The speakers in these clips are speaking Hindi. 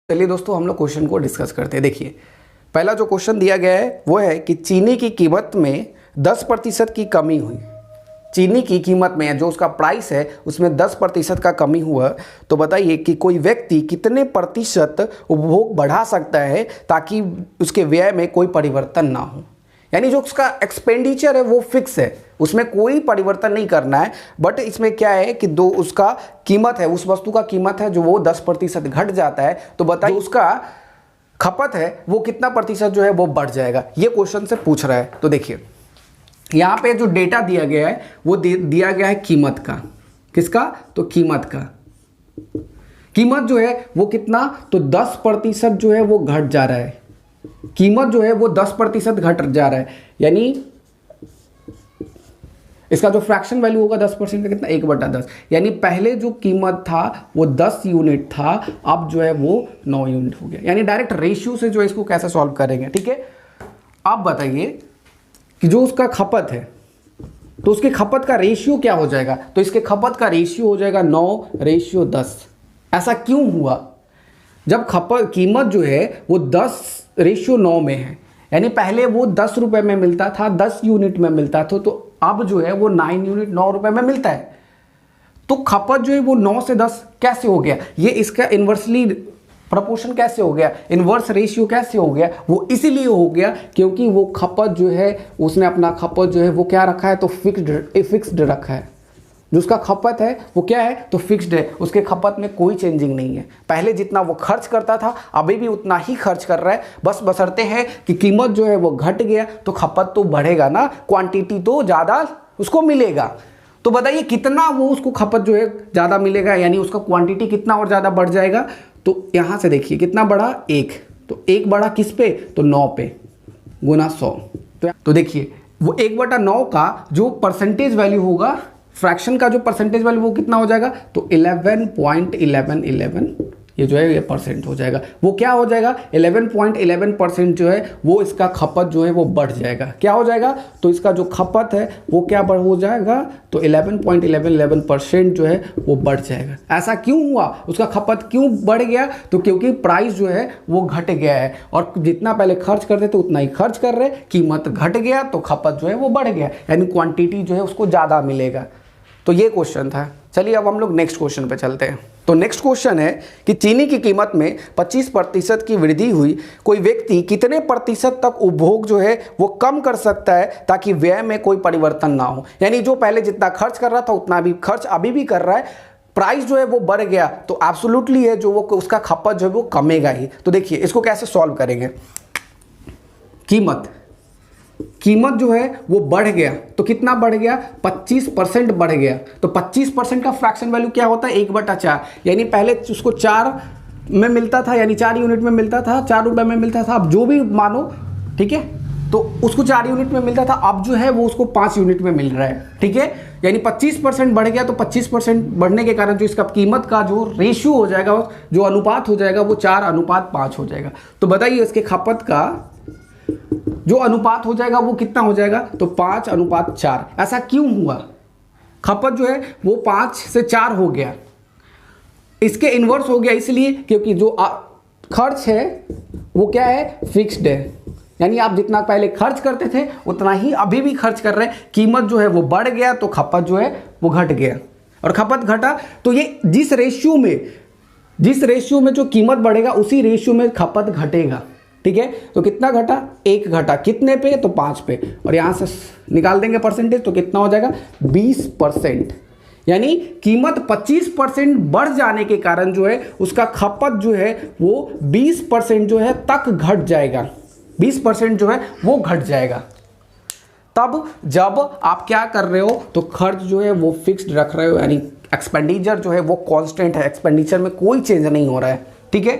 चलिए दोस्तों, हम लोग क्वेश्चन को डिस्कस करते हैं। देखिए, पहला जो क्वेश्चन दिया गया है वो है कि चीनी की कीमत में 10% की कमी हुई। चीनी की कीमत में जो उसका प्राइस है उसमें 10% का कमी हुआ। तो बताइए कि कोई व्यक्ति कितने प्रतिशत उपभोग बढ़ा सकता है ताकि उसके व्यय में कोई परिवर्तन ना हो। यानी जो उसका एक्सपेंडिचर है वो फिक्स है, उसमें कोई परिवर्तन नहीं करना है। बट इसमें क्या है कि दो उसका कीमत है, उस वस्तु का कीमत है जो वो 10% घट जाता है। तो बताइए उसका खपत है वो कितना प्रतिशत जो है वो बढ़ जाएगा। ये क्वेश्चन से पूछ रहा है। तो देखिए यहाँ पे जो डेटा दिया गया है वो दिया गया है कीमत का। किसका? तो कीमत का। कीमत जो है वो कितना, तो 10% जो है वो घट जा रहा है। कीमत जो है वो 10% घट जा रहा है। यानी इसका जो फ्रैक्शन वैल्यू होगा 10% का कितना, 1/10। यानी पहले जो कीमत था वो 10 यूनिट था, अब जो है वो 9 यूनिट हो गया। यानी डायरेक्ट रेशियो से जो इसको कैसे सॉल्व करेंगे। ठीक है, आप बताइए कि जो उसका खपत है तो उसके खपत का रेशियो क्या हो जाएगा। तो इसके खपत का रेशियो हो जाएगा 9:10। ऐसा क्यों हुआ? जब खपत कीमत जो है वो 10:9 में है, यानी पहले वो 10 रुपए में मिलता था, 10 यूनिट में मिलता था, तो अब जो है वो 9 यूनिट 9 रुपए में मिलता है। तो खपत जो है वो 9 से 10 कैसे हो गया? ये इसका इन्वर्सली प्रोपोर्शन कैसे हो गया, इन्वर्स रेशियो कैसे हो गया? वो इसीलिए हो गया क्योंकि वो खपत जो है उसने अपना खपत जो है वो क्या रखा है, तो फिक्स्ड रखा है। जो उसका खपत है वो क्या है, तो फिक्स्ड है। उसके खपत में कोई चेंजिंग नहीं है। पहले जितना वो खर्च करता था अभी भी उतना ही खर्च कर रहा है। बस बशर्ते है कि कीमत जो है वो घट गया तो खपत तो बढ़ेगा ना, क्वांटिटी तो ज़्यादा उसको मिलेगा। तो बताइए कितना वो उसको खपत जो है ज़्यादा मिलेगा, यानी उसका क्वांटिटी कितना और ज़्यादा बढ़ जाएगा। तो यहाँ से देखिए कितना बढ़ा, 1। तो 1 बढ़ा किस पे, तो 9 पे, गुना 100। तो देखिए वो 1/9 का जो परसेंटेज वैल्यू होगा, फ्रैक्शन का जो परसेंटेज वैल्यू वो कितना हो जाएगा, तो 11.1111 ये जो है ये परसेंट हो जाएगा। वो क्या हो जाएगा, 11.11% जो है वो इसका खपत जो है वो बढ़ जाएगा। क्या हो जाएगा, तो इसका जो खपत है वो क्या बढ़ हो जाएगा, तो 11.11% जो है वो बढ़ जाएगा। ऐसा क्यों हुआ, उसका खपत क्यों बढ़ गया? तो क्योंकि प्राइस जो है वो घट गया है और जितना पहले खर्च करते थे उतना ही खर्च कर रहे, कीमत घट गया तो खपत जो है वो बढ़ गया, यानी क्वांटिटी जो है उसको ज़्यादा मिलेगा। तो ये क्वेश्चन था। चलिए अब हम लोग नेक्स्ट क्वेश्चन पे चलते हैं। तो नेक्स्ट क्वेश्चन है कि चीनी की कीमत में 25% की वृद्धि हुई। कोई व्यक्ति कितने प्रतिशत तक उपभोग जो है वो कम कर सकता है ताकि व्यय में कोई परिवर्तन ना हो। यानी जो पहले जितना खर्च कर रहा था उतना भी खर्च अभी भी कर रहा है, प्राइस जो है वो बढ़ गया तो एब्सोल्युटली है जो वो उसका खपत जो है वो कमेगा ही। तो देखिए इसको कैसे सॉल्व करेंगे। कीमत जो है वो बढ़ गया तो कितना बढ़ गया, 25% बढ़ गया। तो 25% का फ्रैक्शन वैल्यू क्या होता है, 1/4। यानी पहले उसको 4 में मिलता था, यानी 4 यूनिट में मिलता था, 4 रुपए में मिलता था, अब जो भी मानो, ठीक है। तो उसको 4 यूनिट में मिलता था, अब जो है वो उसको 5 यूनिट में मिल रहा है, ठीक है। यानी 25% बढ़ गया। तो 25% बढ़ने के कारण जो इसका कीमत का जो रेशियो हो जाएगा, जो अनुपात हो जाएगा वो 4:5 हो जाएगा। तो बताइए इसके खपत का जो अनुपात हो जाएगा वो कितना हो जाएगा, तो 5:4। ऐसा क्यों हुआ, खपत जो है वो 5 से 4 हो गया, इसके इन्वर्स हो गया इसलिए क्योंकि जो खर्च है वो क्या है, फिक्स्ड है। यानी आप जितना पहले खर्च करते थे उतना ही अभी भी खर्च कर रहे हैं। कीमत जो है वो बढ़ गया तो खपत जो है वो घट गया, और खपत घटा तो ये जिस रेशियो में जो कीमत बढ़ेगा उसी रेशियो में खपत घटेगा, ठीक है। तो कितना घटा, 1 घटा, कितने पे, तो 5 पे, और यहां से निकाल देंगे परसेंटेज तो कितना हो जाएगा, 20%। यानी कीमत 25% बढ़ जाने के कारण जो है उसका खपत जो है वो 20% जो है तक घट जाएगा, 20% जो है वो घट जाएगा। तब जब आप क्या कर रहे हो, तो खर्च जो है वो फिक्स्ड रख रहे हो, यानी एक्सपेंडिचर जो है वो कांस्टेंट है, एक्सपेंडिचर में कोई चेंज नहीं हो रहा है, ठीक है।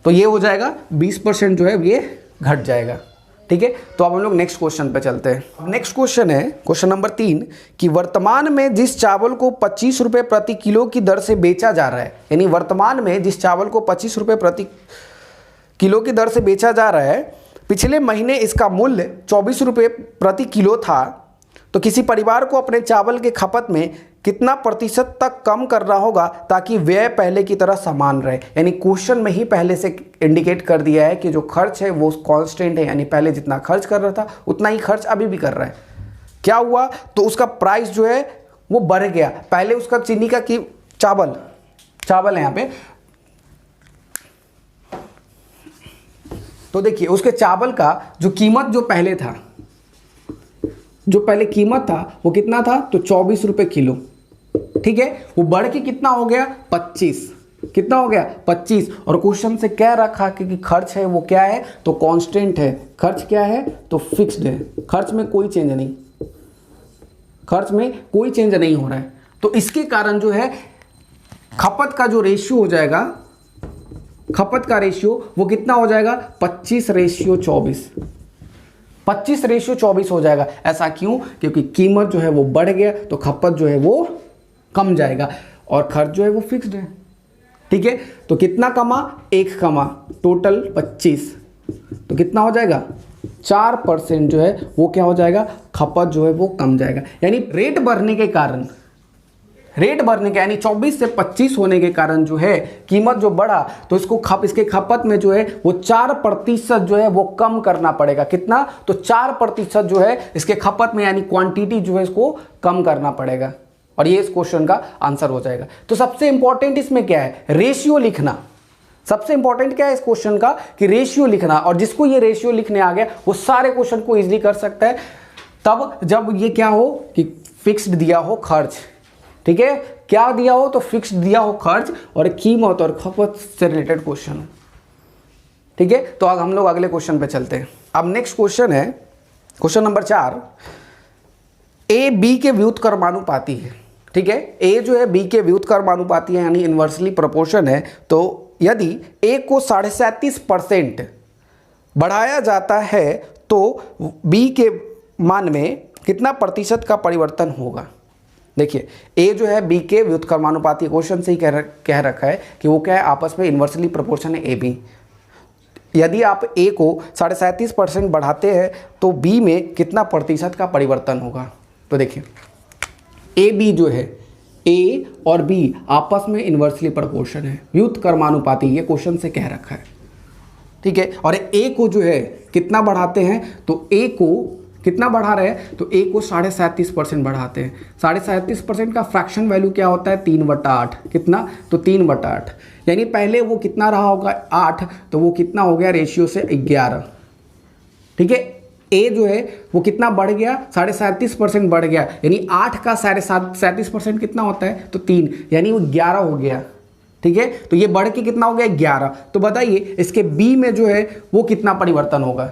तो ये हो जाएगा 20% जो है ये घट जाएगा, ठीक है। तो अब हम लोग नेक्स्ट क्वेश्चन पे चलते हैं। नेक्स्ट क्वेश्चन है क्वेश्चन नंबर 3 कि वर्तमान में जिस चावल को 25 रुपये प्रति किलो की दर से बेचा जा रहा है, यानी वर्तमान में जिस चावल को 25 रुपये प्रति किलो की दर से बेचा जा रहा है, पिछले महीने इसका मूल्य 24 रुपये प्रति किलो था। तो किसी परिवार को अपने चावल के खपत में कितना प्रतिशत तक कम करना होगा ताकि व्यय पहले की तरह समान रहे। यानी क्वेश्चन में ही पहले से इंडिकेट कर दिया है कि जो खर्च है वो कांस्टेंट है, यानी पहले जितना खर्च कर रहा था उतना ही खर्च अभी भी कर रहा है। क्या हुआ, तो उसका प्राइस जो है वो बढ़ गया। पहले उसका चीनी का की चावल है यहाँ पे, तो देखिए उसके चावल का जो कीमत जो पहले था, जो पहले कीमत था वो कितना था, तो 24 रुपए किलो, ठीक है। वो बढ़ के कितना हो गया, 25। कितना हो गया, 25। और क्वेश्चन से क्या रखा कि खर्च है वो क्या है, तो कांस्टेंट है। खर्च क्या है, तो फिक्स्ड है। खर्च में कोई चेंज नहीं, खर्च में कोई चेंज नहीं हो रहा है। तो इसके कारण जो है खपत का जो रेशियो हो जाएगा, खपत का रेशियो वो कितना हो जाएगा, 25:24। 25:24 हो जाएगा। ऐसा क्यों, क्योंकि कीमत जो है वो बढ़ गया तो खपत जो है वो कम जाएगा और खर्च जो है वो फिक्स्ड है, ठीक है। तो कितना कमा, 1 कमा, टोटल 25, तो कितना हो जाएगा, 4% जो है वो क्या हो जाएगा, खपत जो है वो कम जाएगा। यानी रेट बढ़ने के कारण, रेट बढ़ने के यानी 24 से 25 होने के कारण जो है कीमत जो बढ़ा तो इसके खपत में जो है वो 4% जो है वो कम करना पड़ेगा। कितना, तो 4% जो है इसके खपत में यानी क्वांटिटी जो है इसको कम करना पड़ेगा। और ये इस क्वेश्चन का आंसर हो जाएगा। तो सबसे इंपॉर्टेंट इसमें क्या है, रेशियो लिखना। सबसे इंपॉर्टेंट क्या है इस क्वेश्चन का, कि रेशियो लिखना। और जिसको ये रेशियो लिखने आ गया वो सारे क्वेश्चन को इजीली कर सकता है, तब जब ये क्या हो कि फिक्स्ड दिया हो खर्च, ठीक है। क्या दिया हो, तो फिक्स्ड दिया हो खर्च और कीमत और खपत से रिलेटेड क्वेश्चन, ठीक है। तो अब हम लोग अगले क्वेश्चन पे चलते हैं। अब नेक्स्ट क्वेश्चन है क्वेश्चन नंबर 4। ए बी के व्युत्क्रमानुपाती है, ठीक है। ए जो है बी के व्युत्क्रमानुपाती है यानी इन्वर्सली प्रोपोर्शन है। तो यदि ए को 37.5% बढ़ाया जाता है तो बी के मान में कितना प्रतिशत का परिवर्तन होगा। देखिए ए जो है बी के व्युत्क्रमानुपाती, क्वेश्चन से ही कह रखा है कि वो क्या है, आपस में इन्वर्सली प्रोपोर्शन है ए बी। यदि आप ए को 37.5% बढ़ाते हैं तो बी में कितना प्रतिशत का परिवर्तन होगा। तो देखिए ए बी जो है, ए और बी आपस में इन्वर्सली प्रोपोर्शन है, व्युत्क्रमानुपाती, ये क्वेश्चन से कह रखा है, ठीक है। और ए को जो है कितना बढ़ाते हैं, तो ए को कितना बढ़ा रहे हैं, तो ए को 37.5% बढ़ाते हैं। 37.5% का फ्रैक्शन वैल्यू क्या होता है, 3/8। कितना, तो 3/8। यानी पहले वो कितना रहा होगा, 8, तो वो कितना हो गया रेशियो से 11, ठीक है। ए जो है वो कितना बढ़ गया, 37.5% बढ़ गया, यानी 8 का 37.5% कितना होता है, तो 3, यानी वो 11 हो गया, ठीक है। तो ये बढ़ के कितना हो गया, 11। तो बताइए इसके बी में जो है वो कितना परिवर्तन होगा।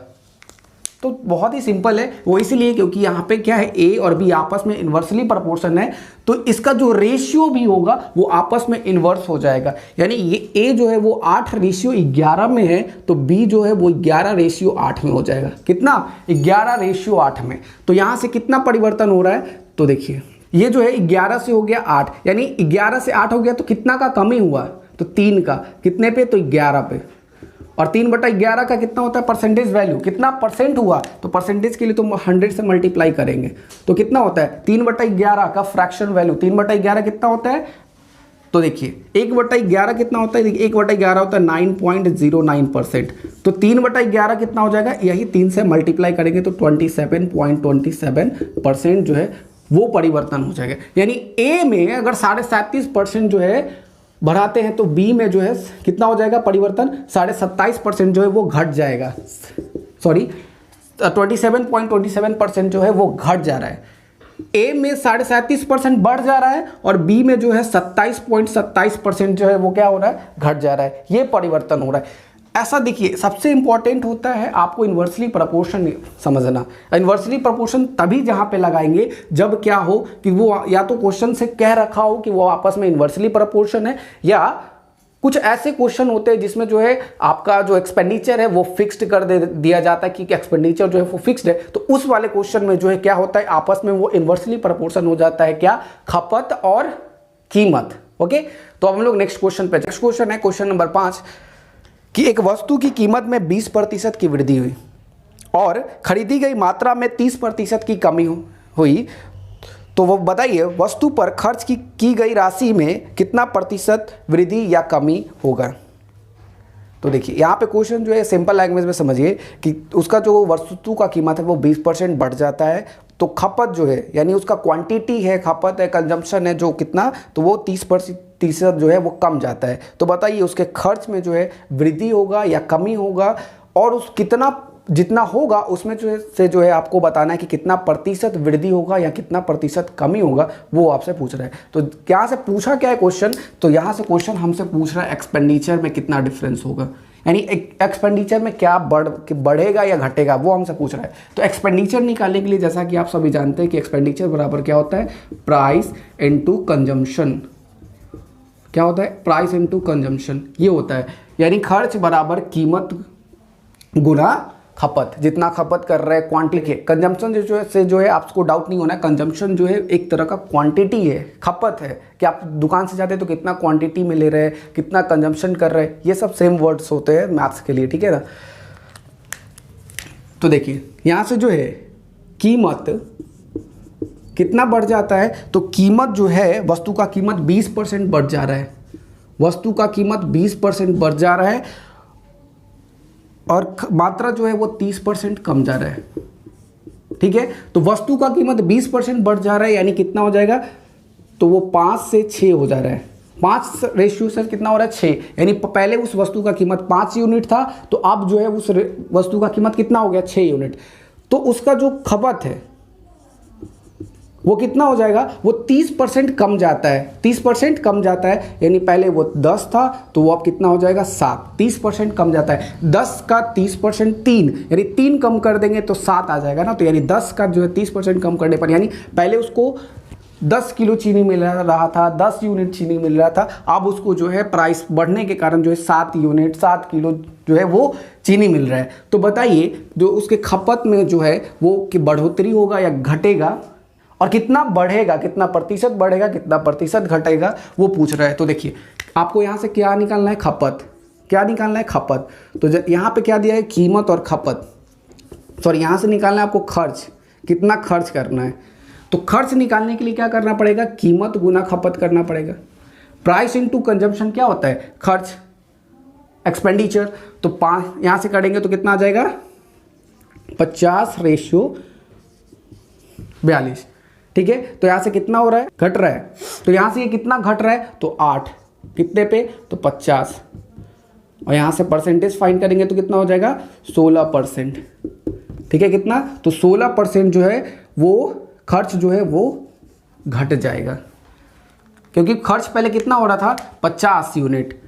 तो बहुत ही सिंपल है, वो इसलिए क्योंकि यहाँ पे क्या है, ए और बी आपस में इन्वर्सली प्रोपोर्शन है, तो इसका जो रेशियो भी होगा वो आपस में इन्वर्स हो जाएगा। यानी ये ए जो है वो 8:11 में है, तो बी जो है वो 11:8 में हो जाएगा। कितना, 11:8 में। तो यहाँ से कितना परिवर्तन हो रहा है, तो देखिए ये जो है 11 से हो गया 8, यानी 11 से 8 हो गया तो कितना का कमी हुआ, तो 3 का। कितने पे, तो 11 पे। और 3/11 का कितना होता है परसेंटेज वैल्यू, कितना परसेंट हुआ, तो परसेंटेज के लिए तो 100 से मल्टीप्लाई करेंगे तो कितना होता है, 3/11 का फ्रैक्शन वैल्यू। 3/11 कितना होता है, तो देखिए 1/11 कितना होता है, देखिए 1/11 होता है 9.09%। तो 3/11 कितना हो जाएगा, यही 3 से मल्टीप्लाई करेंगे तो 27.27% जो है वो परिवर्तन हो जाएगा। यानी ए में अगर 37.5% जो है बढ़ाते हैं तो बी में जो है कितना हो जाएगा परिवर्तन, 27.5% जो है वो घट जाएगा, सॉरी 27.27% जो है वो घट जा रहा है। ए में 37.5% बढ़ जा रहा है और बी में जो है 27.27% जो है वो क्या हो रहा है, घट जा रहा है। ये परिवर्तन हो रहा है। ऐसा देखिए सबसे इंपॉर्टेंट होता है आपको इन्वर्सली प्रोपोर्शन समझना। इन्वर्सली प्रोपोर्शन तभी जहां पे लगाएंगे जब क्या हो कि वो या तो क्वेश्चन से कह रखा हो कि वो आपस में इन्वर्सली प्रोपोर्शन है, या कुछ ऐसे क्वेश्चन होते हैं जिसमें जो है आपका जो एक्सपेंडिचर है वो फिक्स्ड कर दिया जाता है कि एक्सपेंडिचर जो है वो फिक्स्ड है। तो उस वाले क्वेश्चन में जो है क्या होता है, आपस में वो इन्वर्सली प्रोपोर्शन हो जाता है, क्या, खपत और कीमत। ओके, तो अब हम लोग नेक्स्ट क्वेश्चन पे। नेक्स्ट क्वेश्चन है क्वेश्चन नंबर 5 कि एक वस्तु की कीमत में 20% की वृद्धि हुई और खरीदी गई मात्रा में 30% की कमी हुई तो वो बताइए वस्तु पर खर्च की गई राशि में कितना प्रतिशत वृद्धि या कमी होगा। तो देखिए यहाँ पे क्वेश्चन जो है सिंपल लैंग्वेज में समझिए कि उसका जो वस्तु का कीमत है वो 20% बढ़ जाता है, तो खपत जो है यानी उसका क्वांटिटी है, खपत है, कंजम्पशन है जो कितना, तो वो 30% जो है वो कम जाता है। तो बताइए उसके खर्च में जो है वृद्धि होगा या कमी होगा, और उस कितना जितना होगा उसमें जो है आपको बताना है कि कितना प्रतिशत वृद्धि होगा या कितना प्रतिशत कमी होगा, वो आपसे पूछ रहा है। तो यहाँ से पूछा क्या है क्वेश्चन, तो यहाँ से क्वेश्चन हमसे पूछ रहा है एक्सपेंडिचर में कितना डिफरेंस होगा, यानी एक्सपेंडिचर में क्या बढ़ेगा या घटेगा, वो हमसे पूछ रहा है। तो एक्सपेंडिचर निकालने के लिए जैसा कि आप सभी जानते हैं कि एक्सपेंडिचर बराबर क्या होता है, प्राइस इनटू कंजम्पशन। क्या होता है, प्राइस इनटू कंजम्पशन, ये होता है। यानी खर्च बराबर कीमत गुना खपत, जितना खपत कर रहे हैं क्वांटिटी। कंजम्पशन जो है आपको डाउट नहीं होना है, कंजम्पशन जो है एक तरह का क्वांटिटी है, खपत है कि आप दुकान से जाते हैं तो कितना क्वांटिटी में ले रहे हैं, कितना कंजम्पशन कर रहे हैं, ये सब सेम वर्ड्स होते हैं मैथ्स के लिए, ठीक है ना। तो देखिए यहाँ से जो है कीमत कितना बढ़ जाता है, तो कीमत जो है वस्तु का कीमत 20% बढ़ जा रहा है, वस्तु का कीमत 20% बढ़ जा रहा है, और मात्रा जो है वो 30% कम जा रहा है, ठीक है। तो वस्तु का कीमत 20% बढ़ जा रहा है, यानी कितना हो जाएगा, तो वो 5 से 6 हो जा रहा है। 5 रेशियो से कितना हो रहा है, 6, यानी पहले उस वस्तु का कीमत 5 यूनिट था, तो अब जो है उस वस्तु का कीमत कितना हो गया, 6 यूनिट। तो उसका जो खपत है वो कितना हो जाएगा, वो 30% कम जाता है, 30% कम जाता है, यानी पहले वो 10 था तो वो अब कितना हो जाएगा, 7, 30% कम जाता है। 10 का 30% 3, यानी 3 कम कर देंगे तो 7 आ जाएगा ना। तो यानी 10 का जो है 30% कम करने पर, यानी पहले उसको 10 किलो चीनी मिल रहा था, 10 यूनिट चीनी मिल रहा था, अब उसको जो है प्राइस बढ़ने के कारण जो है 7 यूनिट 7 किलो जो है वो चीनी मिल रहा है। तो बताइए जो उसके खपत में जो है वो कि बढ़ोतरी होगा या घटेगा, और कितना बढ़ेगा, कितना प्रतिशत बढ़ेगा, कितना प्रतिशत घटेगा, वो पूछ रहा है। तो देखिए आपको यहाँ से क्या निकालना है, खपत। क्या निकालना है, खपत। तो यहाँ पे क्या दिया है, कीमत और खपत, सॉरी यहाँ से निकालना है आपको खर्च, कितना खर्च करना है। तो खर्च निकालने के लिए क्या करना पड़ेगा, कीमत गुना खपत करना पड़ेगा। प्राइस इनटू कंजम्पशन क्या होता है, खर्च, एक्सपेंडिचर। तो 5 यहाँ से करेंगे तो कितना आ जाएगा, 50/42, ठीक है। तो यहाँ से कितना हो रहा है, घट रहा है। तो यहाँ से ये कितना घट रहा है, तो 8, कितने पे, तो 50, और यहाँ से परसेंटेज फाइंड करेंगे तो कितना हो जाएगा, 16%, ठीक है। कितना, तो 16% जो है वो खर्च जो है वो घट जाएगा, क्योंकि खर्च पहले कितना हो रहा था, 50 यूनिट,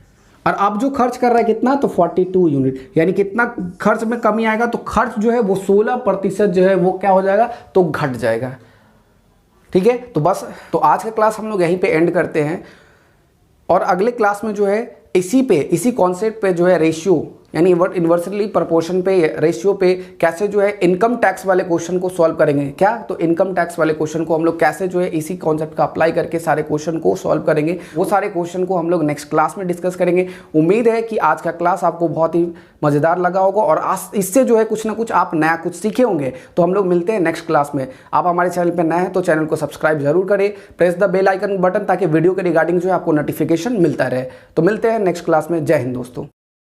और अब जो खर्च कर रहा है कितना, तो 42 यूनिट, यानी कितना खर्च में कमी आएगा, तो खर्च जो है वो 16% जो है वो क्या हो जाएगा, तो घट जाएगा, ठीक है। तो बस, तो आज का क्लास हम लोग यहीं पे एंड करते हैं, और अगले क्लास में जो है इसी कॉन्सेप्ट पे जो है रेशियो यानी इन्वर्सली प्रोपोर्शन पे, रेशियो पे कैसे जो है इनकम टैक्स वाले क्वेश्चन को सॉल्व करेंगे। क्या, तो इनकम टैक्स वाले क्वेश्चन को हम लोग कैसे जो है इसी कॉन्सेप्ट का अप्लाई करके सारे क्वेश्चन को सॉल्व करेंगे, वो सारे क्वेश्चन को हम लोग नेक्स्ट क्लास में डिस्कस करेंगे। उम्मीद है कि आज का क्लास आपको बहुत ही मज़ेदार लगा होगा, और इससे जो है कुछ ना कुछ आप नया कुछ सीखे होंगे। तो हम लोग मिलते हैं नेक्स्ट क्लास में। आप हमारे चैनल पर नए हैं तो चैनल को सब्सक्राइब जरूर करें, press the bell icon button, ताकि वीडियो के रिगार्डिंग जो है आपको नोटिफिकेशन मिलता रहे। तो मिलते हैं नेक्स्ट क्लास में। जय हिंद दोस्तों।